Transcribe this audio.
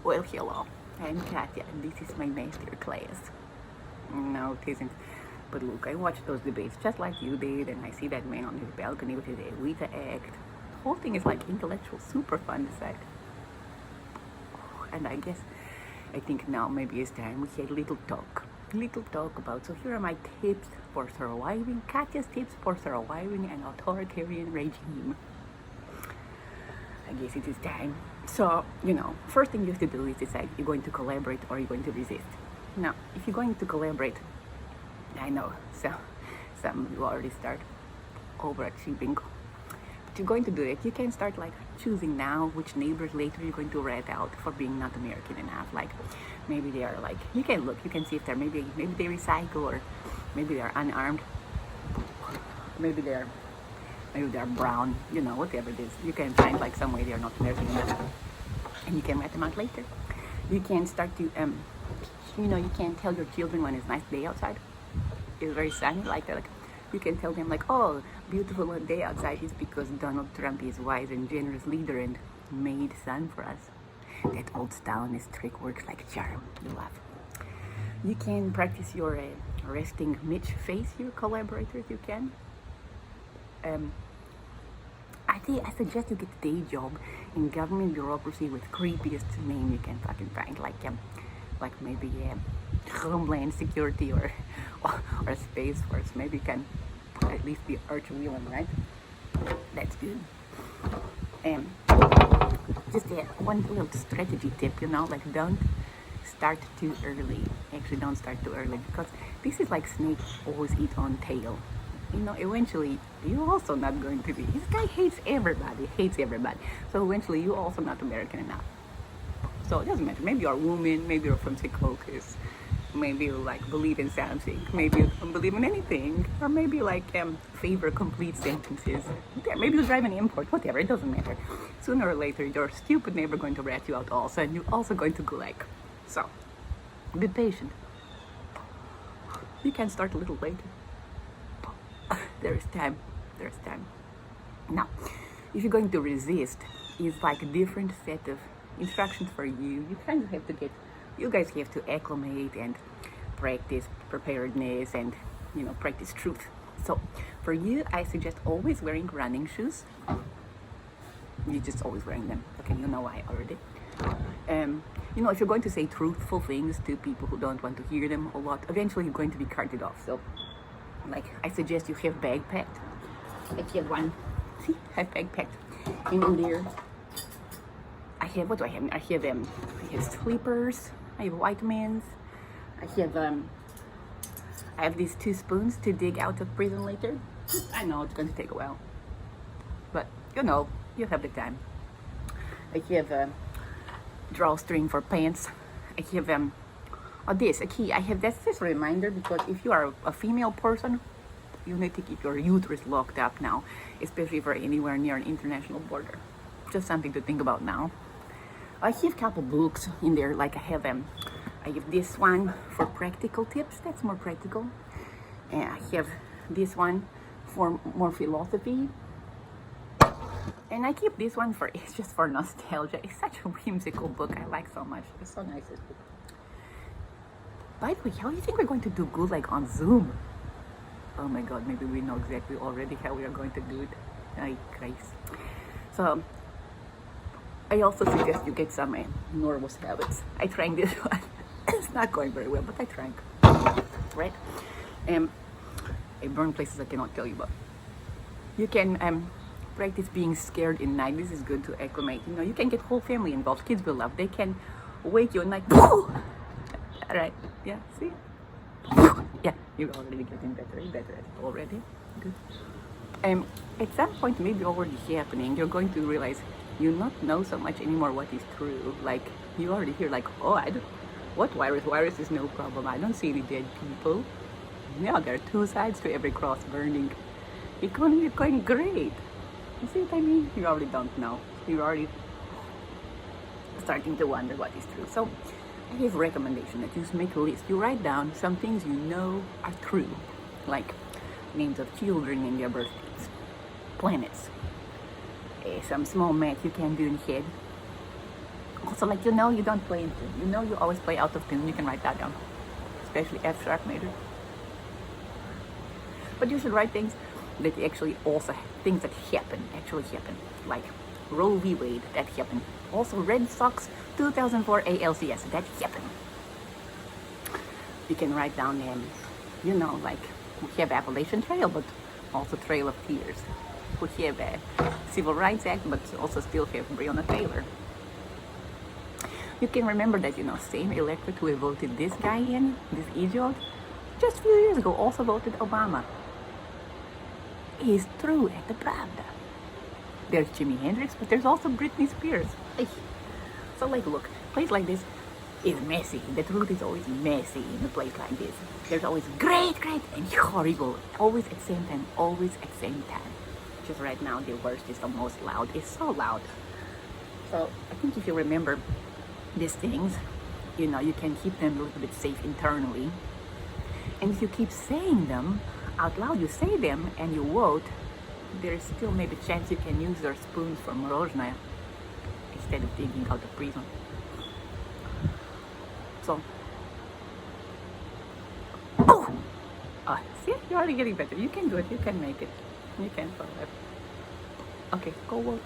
Well, hello, I'm Katya, and this is my master class. No, it isn't. But look, I watched those debates just like you did, and I see that man on his balcony with his Evita act. The whole thing is like intellectual, super fun to say. And I think now maybe it's time we had little talk about. So here are my tips for surviving, Katya's tips for surviving an authoritarian regime. I guess it is time. So, first thing you have to do is decide you're going to collaborate or you're going to resist. Now, if you're going to collaborate, I know, so some of you already start overachieving. But you're going to do it. You can start like choosing now which neighbors later you're going to rat out for being not American enough. Like maybe they are like, you can see if they're maybe they recycle, or maybe they're unarmed. Maybe they're brown, whatever it is. You can find like some way they're not American enough, and you can rat them out later. You can start to, you can tell your children when it's a nice day outside. It's very sunny, like that. Like, you can tell them like, oh, beautiful day outside is because Donald Trump is wise and generous leader and made sun for us. That old Stalinist trick works like a charm. You laugh. You can practice your resting Mitch face, your collaborators. You can. I suggest you get a day job in government bureaucracy with creepiest name you can fucking find, like maybe Homeland Security or Space Force. Maybe you can at least be arch-wheeling, right? That's good. Just one little strategy tip, like don't start too early. Actually, don't start too early, because this is like snakes always eat on tail. Eventually you're also not going to be. This guy hates everybody. So eventually you're also not American enough. So it doesn't matter. Maybe you're a woman, maybe you're from Secaucus, maybe you like believe in something, maybe you don't believe in anything, or maybe you like favor complete sentences. Yeah, maybe you drive an import, whatever, it doesn't matter. Sooner or later your stupid neighbor going to rat you out also, and you're also going to gulag. So be patient. You can start a little later. There's time. Now, if you're going to resist, it's like a different set of instructions for you. You guys have to acclimate and practice preparedness and, practice truth. So for you, I suggest always wearing running shoes. You're just always wearing them. Okay, you know why already. If you're going to say truthful things to people who don't want to hear them a lot, eventually you're going to be carted off. So I suggest you have bag packed. I have one. See, I have bag packed. And in there, I have, what do I have? I have slippers. I have vitamins. I have these 2 spoons to dig out of prison later. I know it's going to take a while, but you have the time. I have a drawstring for pants. I have a key. That's just a reminder, because if you are a female person, you need to keep your uterus locked up now, especially if you're anywhere near an international border. Just something to think about now. I have a couple books in there, like I have this one for practical tips, that's more practical. And I have this one for more philosophy. And I keep this one it's just for nostalgia. It's such a whimsical book, I like so much. It's so nice. By the way, how do you think we're going to do Gulag on Zoom? Oh my god, maybe we know exactly already how we are going to do it. Ay, Christ. So, I also suggest you get some enormous habits. I tried this one. It's not going very well, but I tried. Right? I burn places I cannot tell you about. You can practice being scared in night. This is good to acclimate. You can get whole family involved. Kids will love. They can wake you at night. Alright, yeah, see? Yeah, you're already getting better at it already. Good. At some point, maybe already happening, you're going to realize you not know so much anymore what is true. Like, you already hear like, oh, what virus? Virus is no problem. I don't see any dead people. Yeah, there are 2 sides to every cross burning. Economy is going great. You see what I mean? You already don't know. You're already starting to wonder what is true. So, I have a recommendation that you make a list. You write down some things you know are true, like names of children and their birthdays, planets, some small math you can do in head, Also, like, you don't play in tune. You always play out of tune. You can write that down, especially F sharp major. But you should write things that actually also, things that actually happen. Like Roe v. Wade, that happened. Also Red Sox 2004 ALCS, that happened. You can write down names, like we have Appalachian Trail, but also Trail of Tears. We have a Civil Rights Act, but also still have Breonna Taylor. You can remember that, same electorate who voted this guy in, this idiot, just a few years ago also voted Obama. He's true at the Pravda. There's Jimi Hendrix, but there's also Britney Spears. So, like, look, a place like this is messy. The truth is always messy in a place like this. There's always great, and horrible. Always at the same time, always at the same time. Just right now, the worst is the most loud. It's so loud. So, I think if you remember these things, you can keep them a little bit safe internally. And if you keep saying them out loud, you say them and you vote, there's still maybe a chance you can use your spoons for morozhnoye instead of digging out of prison. So, see, you're already getting better. You can do it. You can make it. You can survive. Okay, go vote.